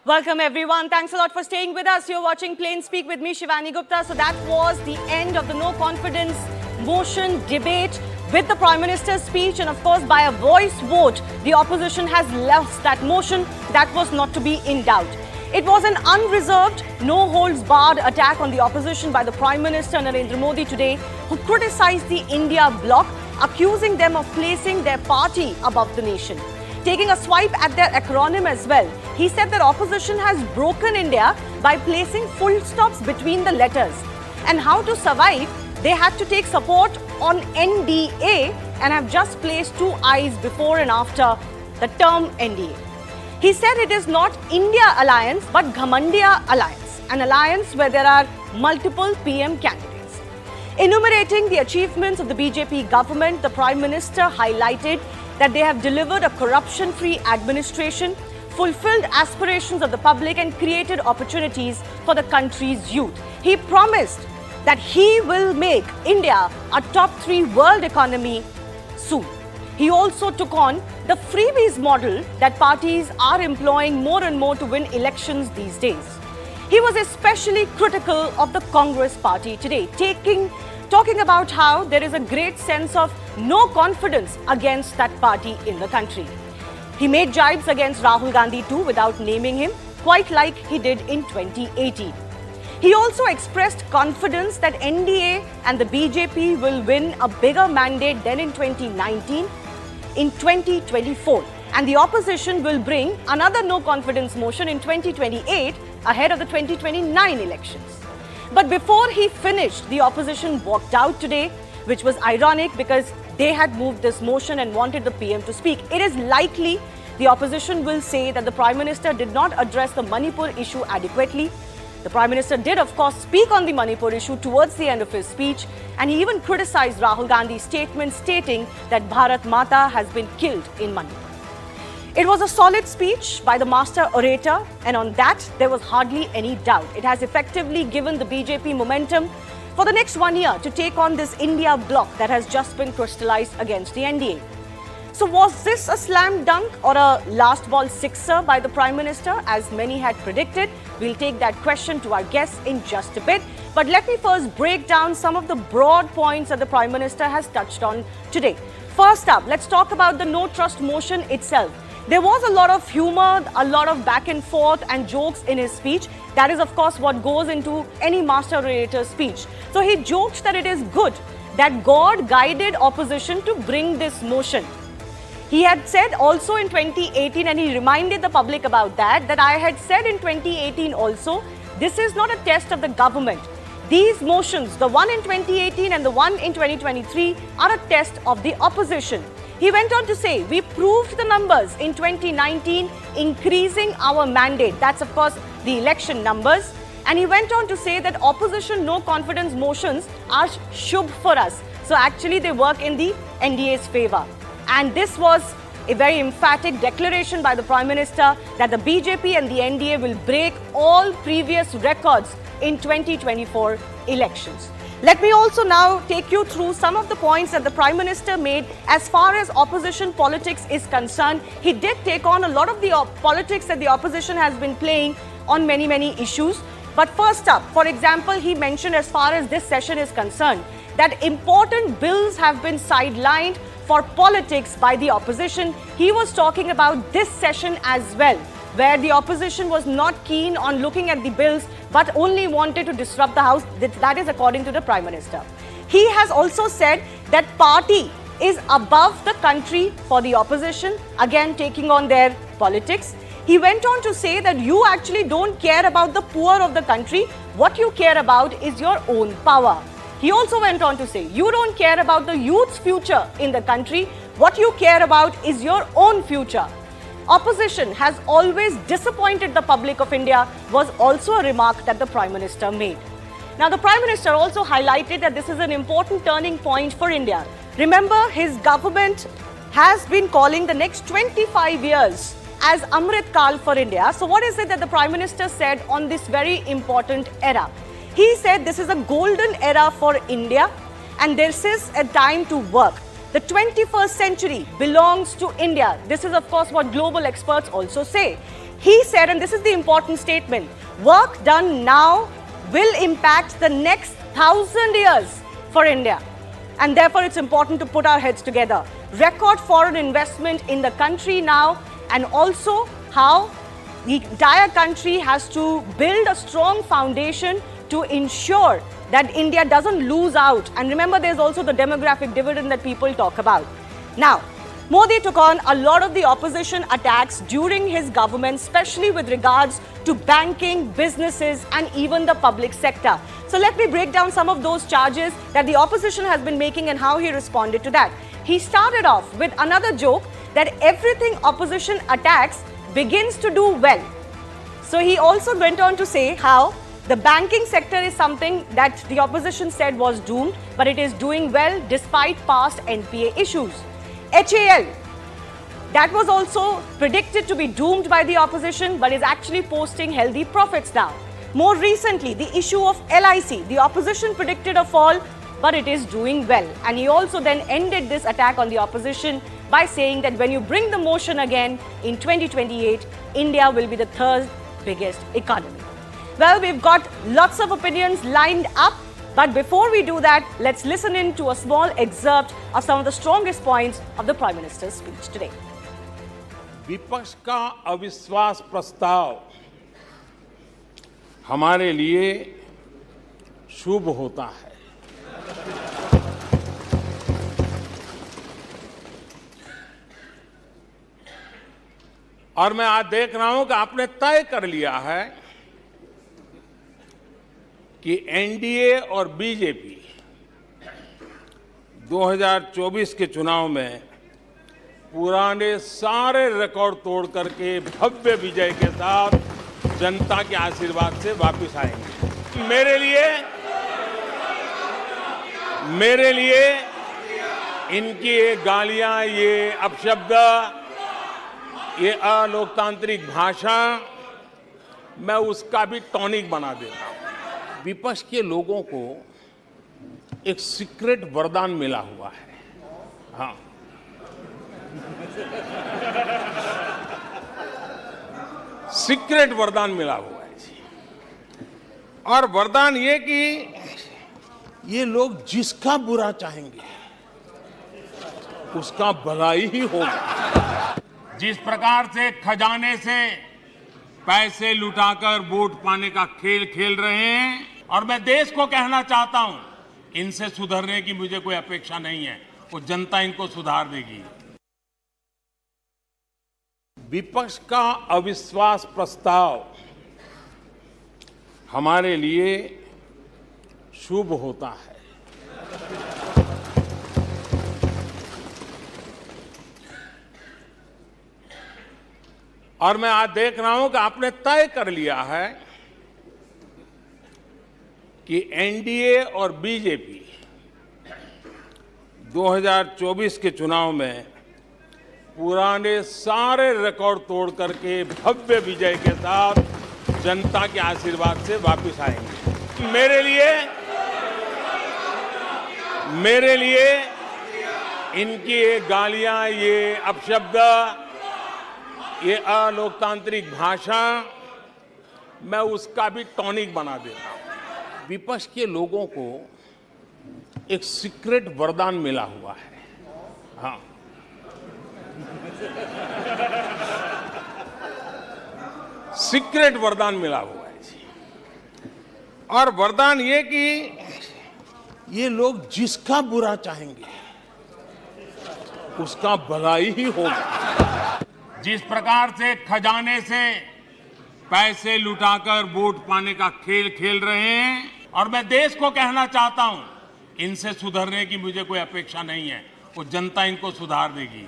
Welcome everyone. Thanks a lot for staying with us. You're watching Plain Speak with me, Shivani Gupta. So that was the end of the no confidence motion debate with the Prime Minister's speech, and of course by a voice vote, the opposition has lost that motion. That was not to be in doubt. It was an unreserved, no-holds-barred attack on the opposition by the Prime Minister Narendra Modi today, who criticized the India bloc, accusing them of placing their party above the nation. Taking a swipe at their acronym as well, he said that opposition has broken India by placing full stops between the letters. And how to survive, they had to take support on NDA and have just placed two I's before and after the term NDA. He said it is not India Alliance but Ghamandiya Alliance, an alliance where there are multiple PM candidates. Enumerating the achievements of the BJP government, the Prime Minister highlighted that they have delivered a corruption-free administration, fulfilled aspirations of the public and created opportunities for the country's youth. He promised that he will make India a top 3 world economy soon. He also took on the freebies model that parties are employing more and more to win elections these days. He was especially critical of the Congress party today, talking about how there is a great sense of no confidence against that party in the country. He made jibes against Rahul Gandhi too without naming him, quite like he did in 2018. He also expressed confidence that NDA and the BJP will win a bigger mandate than in 2019, in 2024, and the opposition will bring another no confidence motion in 2028 ahead of the 2029 elections. But before he finished, the opposition walked out today, which was ironic because they had moved this motion and wanted the PM to speak. It is likely the opposition will say that the Prime Minister did not address the Manipur issue adequately. The Prime Minister did, of course, speak on the Manipur issue towards the end of his speech, and he even criticized Rahul Gandhi's statement stating that Bharat Mata has been killed in Manipur. It was a solid speech by the master orator, and on that there was hardly any doubt. It has effectively given the BJP momentum for the next 1 year to take on this India bloc that has just been crystallized against the NDA. So was this a slam dunk or a last ball sixer by the Prime Minister, as many had predicted? We'll take that question to our guests in just a bit. But let me first break down some of the broad points that the Prime Minister has touched on today. First up, let's talk about the no trust motion itself. There was a lot of humor, a lot of back and forth and jokes in his speech. That is, of course, what goes into any master orator's speech. So he joked that it is good that God guided opposition to bring this motion. He had said also in 2018, and he reminded the public about that I had said in 2018 also, this is not a test of the government. These motions, the one in 2018 and the one in 2023, are a test of the opposition. He went on to say, we proved the numbers in 2019, increasing our mandate. That's, of course, the election numbers. And he went on to say that opposition no confidence motions are shubh for us. So actually, they work in the NDA's favor. And this was a very emphatic declaration by the Prime Minister that the BJP and the NDA will break all previous records in 2024 elections. Let me also now take you through some of the points that the Prime Minister made as far as opposition politics is concerned. He did take on a lot of the politics that the opposition has been playing on many issues. But first up, for example, he mentioned as far as this session is concerned, that important bills have been sidelined for politics by the opposition. He was talking about this session as well, where the opposition was not keen on looking at the bills but only wanted to disrupt the House. That is according to the Prime Minister. He has also said that party is above the country for the opposition, again taking on their politics. He went on to say that you actually don't care about the poor of the country. What you care about is your own power. He also went on to say, you don't care about the youth's future in the country. What you care about is your own future. Opposition has always disappointed the public of India was also a remark that the Prime Minister made. Now, the Prime Minister also highlighted that this is an important turning point for India. Remember, his government has been calling the next 25 years as Amrit Kal for India. So what is it that the Prime Minister said on this very important era? He said this is a golden era for India and this is a time to work. The 21st century belongs to India. This is, of course, what global experts also say. He said, and this is the important statement, work done now will impact the next 1,000 years for India. And therefore, it's important to put our heads together. Record foreign investment in the country now, and also how the entire country has to build a strong foundation to ensure that India doesn't lose out. And remember, there's also the demographic dividend that people talk about. Now, Modi took on a lot of the opposition attacks during his government, especially with regards to banking, businesses, and even the public sector. So let me break down some of those charges that the opposition has been making and how he responded to that. He started off with another joke that everything opposition attacks begins to do well. So he also went on to say how the banking sector is something that the opposition said was doomed, but it is doing well despite past NPA issues. HAL, that was also predicted to be doomed by the opposition, but is actually posting healthy profits now. More recently, the issue of LIC, the opposition predicted a fall, but it is doing well. And he also then ended this attack on the opposition by saying that when you bring the motion again in 2028, India will be the third biggest economy. Well, we've got lots of opinions lined up. But before we do that, let's listen in to a small excerpt of some of the strongest points of the Prime Minister's speech today. विपक्ष का अविश्वास प्रस्ताव हमारे लिए शुभ होता है। और मैं आज देख रहा हूं कि आपने तय कर लिया है कि एनडीए और बीजेपी 2024 के चुनाव में पुराने सारे रिकॉर्ड तोड़ करके भव्य विजय के साथ जनता के आशीर्वाद से वापस आएंगे। मेरे लिए इनकी ये गालियां, ये अपशब्द, ये अलोकतांत्रिक भाषा, मैं उसका भी टॉनिक बना देता हूं। विपक्ष के लोगों को एक सीक्रेट वरदान मिला हुआ है। हाँ, सीक्रेट वरदान मिला हुआ है जी। और वरदान ये कि ये लोग जिसका बुरा चाहेंगे उसका भलाई ही होगा। जिस प्रकार से खजाने से पैसे लुटाकर वोट पाने का खेल खेल रहे हैं, और मैं देश को कहना चाहता हूं, इनसे सुधरने की मुझे कोई अपेक्षा नहीं है, वो जनता इनको सुधार देगी। विपक्ष का अविश्वास प्रस्ताव हमारे लिए शुभ होता है। और मैं आज देख रहा हूं कि आपने तय कर लिया है कि एनडीए और बीजेपी 2024 के चुनाव में पुराने सारे रिकॉर्ड तोड़ करके भव्य विजय के साथ जनता के आशीर्वाद से वापस आएंगे। मेरे लिए इनकी ये गालियां, ये अपशब्द, ये अलोकतांत्रिक भाषा, मैं उसका भी टॉनिक बना देता हूं। विपक्ष के लोगों को एक सीक्रेट वरदान मिला हुआ है। हाँ, सीक्रेट वरदान मिला हुआ है जी। और वरदान ये कि ये लोग जिसका बुरा चाहेंगे उसका भलाई ही होगा। जिस प्रकार से खजाने से पैसे लुटाकर वोट पाने का खेल खेल रहे हैं, और मैं देश को कहना चाहता हूं, इनसे सुधरने की मुझे कोई अपेक्षा नहीं है, वो जनता इनको सुधार देगी।